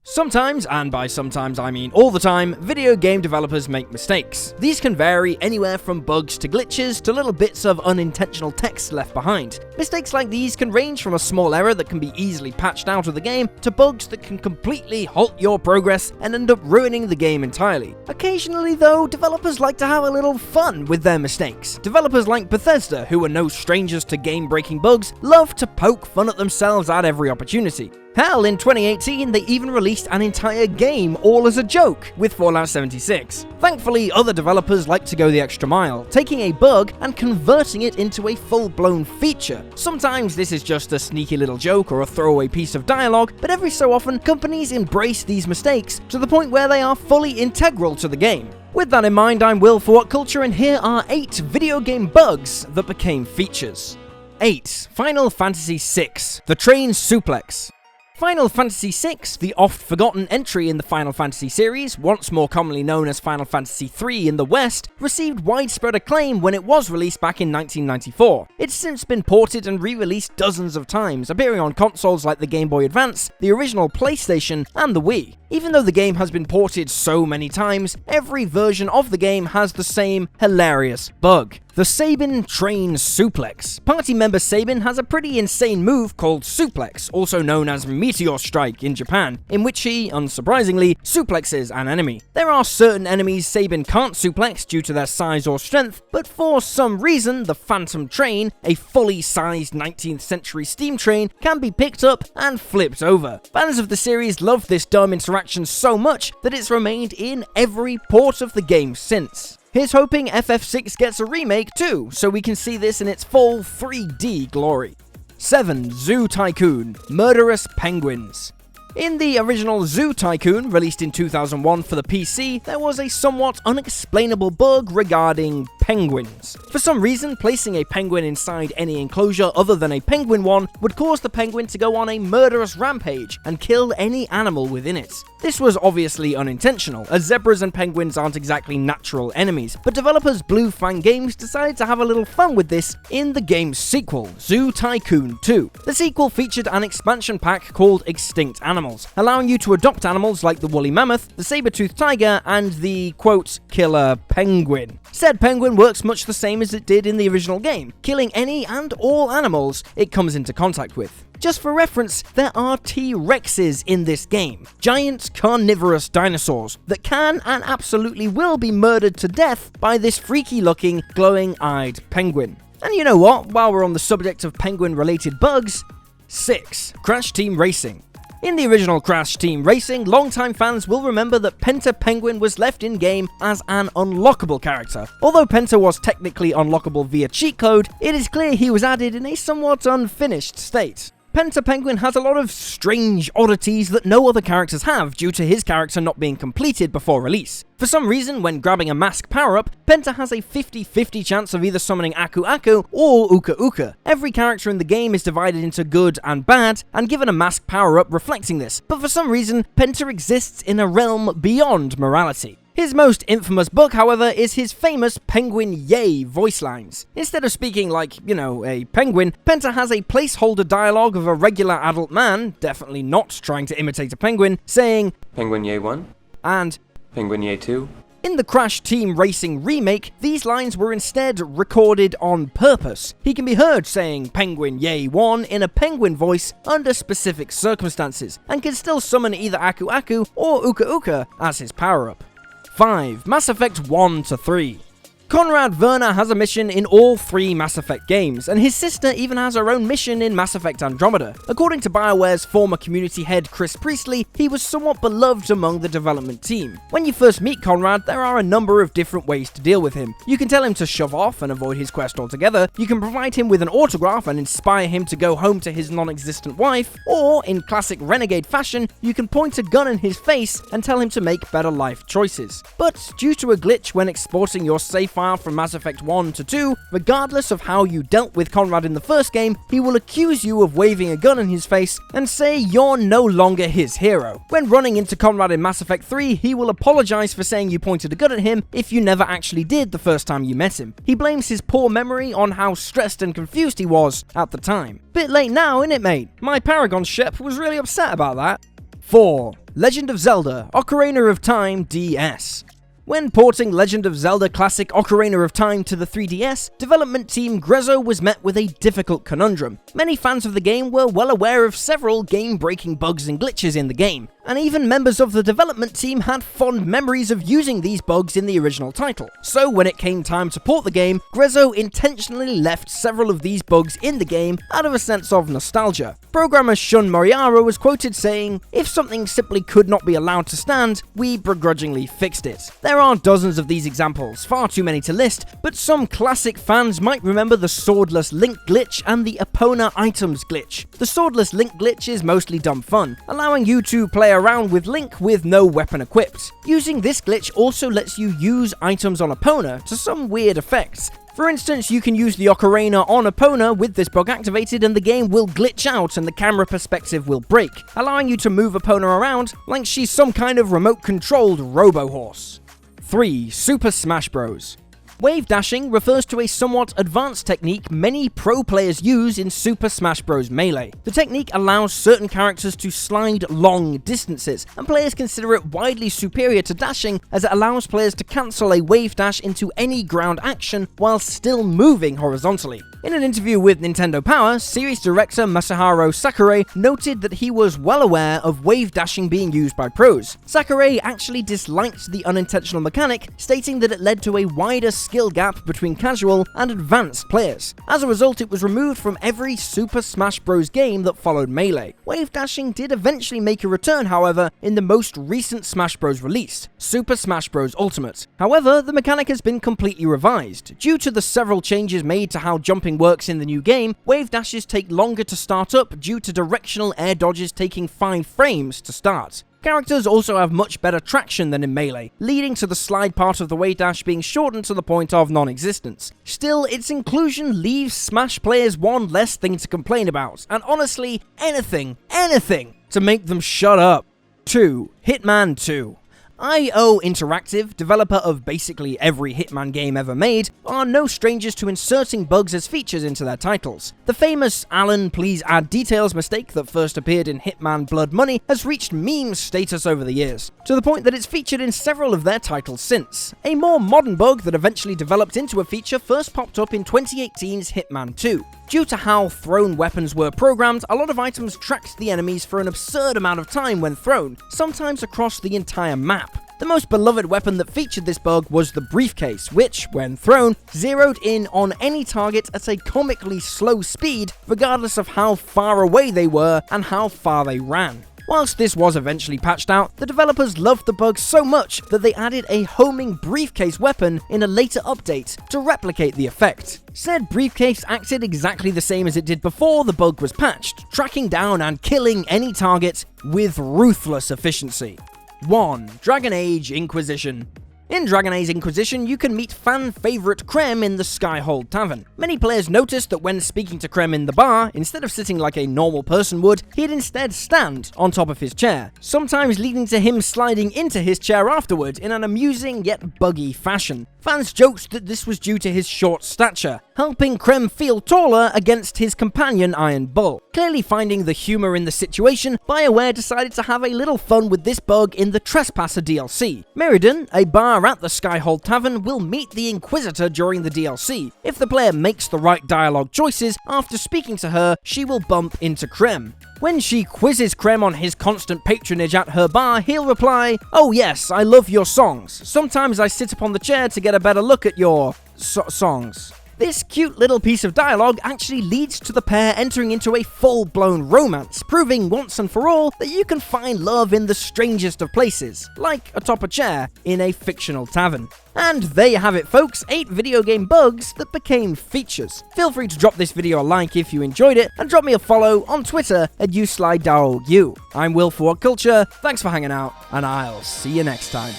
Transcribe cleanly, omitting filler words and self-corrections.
Sometimes, and by sometimes I mean all the time, video game developers make mistakes. These can vary anywhere from bugs to glitches to little bits of unintentional text left behind. Mistakes like these can range from a small error that can be easily patched out of the game to bugs that can completely halt your progress and end up ruining the game entirely. Occasionally though, developers like to have a little fun with their mistakes. Developers like Bethesda, who are no strangers to game-breaking bugs, love to poke fun at themselves at every opportunity. Hell, in 2018, they even released an entire game all as a joke with Fallout 76. Thankfully, other developers like to go the extra mile, taking a bug and converting it into a full-blown feature. Sometimes this is just a sneaky little joke or a throwaway piece of dialogue, but every so often, companies embrace these mistakes to the point where they are fully integral to the game. With that in mind, I'm Will for WhatCulture, and here are 8 video game bugs that became features. 8. Final Fantasy VI, the train suplex. Final Fantasy VI, the oft-forgotten entry in the Final Fantasy series, once more commonly known as Final Fantasy III in the West, received widespread acclaim when it was released back in 1994. It's since been ported and re-released dozens of times, appearing on consoles like the Game Boy Advance, the original PlayStation, and the Wii. Even though the game has been ported so many times, every version of the game has the same hilarious bug. The Sabin Train Suplex. Party member Sabin has a pretty insane move called Suplex, also known as Meteor Strike in Japan, in which he, unsurprisingly, suplexes an enemy. There are certain enemies Sabin can't suplex due to their size or strength, but for some reason, the Phantom Train, a fully sized 19th century steam train, can be picked up and flipped over. Fans of the series love this dumb interaction so much that it's remained in every port of the game since. Here's hoping FF6 gets a remake too, so we can see this in its full 3D glory. 7. Zoo Tycoon, Murderous Penguins. In the original Zoo Tycoon, released in 2001 for the PC, there was a somewhat unexplainable bug regarding penguins. For some reason, placing a penguin inside any enclosure other than a penguin one would cause the penguin to go on a murderous rampage and kill any animal within it. This was obviously unintentional, as zebras and penguins aren't exactly natural enemies, but developers Blue Fang Games decided to have a little fun with this in the game's sequel, Zoo Tycoon 2. The sequel featured an expansion pack called Extinct Animals, allowing you to adopt animals like the woolly mammoth, the saber-toothed tiger, and the, quote, killer penguin. Said penguin works much the same as it did in the original game, killing any and all animals it comes into contact with. Just for reference, there are T-Rexes in this game, giant carnivorous dinosaurs that can and absolutely will be murdered to death by this freaky-looking, glowing-eyed penguin. And you know what, while we're on the subject of penguin-related bugs, 6. Crash Team Racing. In the original Crash Team Racing, longtime fans will remember that Penta Penguin was left in-game as an unlockable character. Although Penta was technically unlockable via cheat code, it is clear he was added in a somewhat unfinished state. Penta Penguin has a lot of strange oddities that no other characters have due to his character not being completed before release. For some reason, when grabbing a mask power-up, Penta has a 50-50 chance of either summoning Aku Aku or Uka Uka. Every character in the game is divided into good and bad, and given a mask power-up reflecting this, but for some reason, Penta exists in a realm beyond morality. His most infamous bug, however, is his famous Penguin Yay voice lines. Instead of speaking like, a penguin, Penta has a placeholder dialogue of a regular adult man, definitely not trying to imitate a penguin, saying, Penguin Yay 1? And Penguin Yay 2? In the Crash Team Racing remake, these lines were instead recorded on purpose. He can be heard saying Penguin Yay 1 in a penguin voice under specific circumstances, and can still summon either Aku Aku or Uka Uka as his power-up. 5. Mass Effect 1 to 3. Conrad Werner has a mission in all 3 Mass Effect games, and his sister even has her own mission in Mass Effect Andromeda. According to BioWare's former community head Chris Priestley, he was somewhat beloved among the development team. When you first meet Conrad, there are a number of different ways to deal with him. You can tell him to shove off and avoid his quest altogether, you can provide him with an autograph and inspire him to go home to his non-existent wife, or, in classic renegade fashion, you can point a gun in his face and tell him to make better life choices. But due to a glitch when exporting your save file file from Mass Effect 1 to 2, regardless of how you dealt with Conrad in the first game, he will accuse you of waving a gun in his face and say you're no longer his hero. When running into Conrad in Mass Effect 3, he will apologize for saying you pointed a gun at him if you never actually did the first time you met him. He blames his poor memory on how stressed and confused he was at the time. Bit late now, innit, mate? My Paragon ship was really upset about that. 4. Legend of Zelda Ocarina of Time DS. When porting Legend of Zelda Classic Ocarina of Time to the 3DS, development team Grezzo was met with a difficult conundrum. Many fans of the game were well aware of several game-breaking bugs and glitches in the game, and even members of the development team had fond memories of using these bugs in the original title. So when it came time to port the game, Grezzo intentionally left several of these bugs in the game out of a sense of nostalgia. Programmer Shun Moriara was quoted saying, "If something simply could not be allowed to stand, we begrudgingly fixed it." There are dozens of these examples, far too many to list, but some classic fans might remember the Swordless Link glitch and the Epona items glitch. The Swordless Link glitch is mostly dumb fun, allowing you to play around with Link with no weapon equipped. Using this glitch also lets you use items on Epona to some weird effects. For instance, you can use the Ocarina on Epona with this bug activated and the game will glitch out and the camera perspective will break, allowing you to move Epona around like she's some kind of remote-controlled robo-horse. 3. Super Smash Bros. Wave dashing refers to a somewhat advanced technique many pro players use in Super Smash Bros. Melee. The technique allows certain characters to slide long distances, and players consider it widely superior to dashing as it allows players to cancel a wave dash into any ground action while still moving horizontally. In an interview with Nintendo Power, series director Masahiro Sakurai noted that he was well aware of wave dashing being used by pros. Sakurai actually disliked the unintentional mechanic, stating that it led to a wider skill gap between casual and advanced players. As a result, it was removed from every Super Smash Bros. Game that followed Melee. Wave dashing did eventually make a return, however, in the most recent Smash Bros. Release, Super Smash Bros. Ultimate. However, the mechanic has been completely revised. Due to the several changes made to how jumping works in the new game, wave dashes take longer to start up due to directional air dodges taking 5 frames to start. Characters also have much better traction than in Melee, leading to the slide part of the wave dash being shortened to the point of non-existence. Still, its inclusion leaves Smash players one less thing to complain about, and honestly, anything to make them shut up. 2. Hitman 2. IO Interactive, developer of basically every Hitman game ever made, are no strangers to inserting bugs as features into their titles. The famous "Alan, please add details" mistake that first appeared in Hitman Blood Money has reached meme status over the years, to the point that it's featured in several of their titles since. A more modern bug that eventually developed into a feature first popped up in 2018's Hitman 2. Due to how thrown weapons were programmed, a lot of items tracked the enemies for an absurd amount of time when thrown, sometimes across the entire map. The most beloved weapon that featured this bug was the briefcase, which, when thrown, zeroed in on any target at a comically slow speed, regardless of how far away they were and how far they ran. Whilst this was eventually patched out, the developers loved the bug so much that they added a homing briefcase weapon in a later update to replicate the effect. Said briefcase acted exactly the same as it did before the bug was patched, tracking down and killing any target with ruthless efficiency. 1. Dragon Age Inquisition. In Dragon Age Inquisition, you can meet fan-favourite Krem in the Skyhold Tavern. Many players noticed that when speaking to Krem in the bar, instead of sitting like a normal person would, he'd instead stand on top of his chair, sometimes leading to him sliding into his chair afterward in an amusing yet buggy fashion. Fans joked that this was due to his short stature, helping Krem feel taller against his companion Iron Bull. Clearly finding the humour in the situation, BioWare decided to have a little fun with this bug in the Trespasser DLC. Mirrodin, a bar at the Skyhold Tavern, will meet the Inquisitor during the DLC. If the player makes the right dialogue choices, after speaking to her, she will bump into Krem. When she quizzes Krem on his constant patronage at her bar, he'll reply, "Oh yes, I love your songs. Sometimes I sit upon the chair to get a better look at your songs." This cute little piece of dialogue actually leads to the pair entering into a full-blown romance, proving once and for all that you can find love in the strangest of places, like atop a chair in a fictional tavern. And there you have it, folks, 8 video game bugs that became features. Feel free to drop this video a like if you enjoyed it, and drop me a follow on Twitter at YouSlyDarrellU. I'm Will for WhatCulture, thanks for hanging out, and I'll see you next time.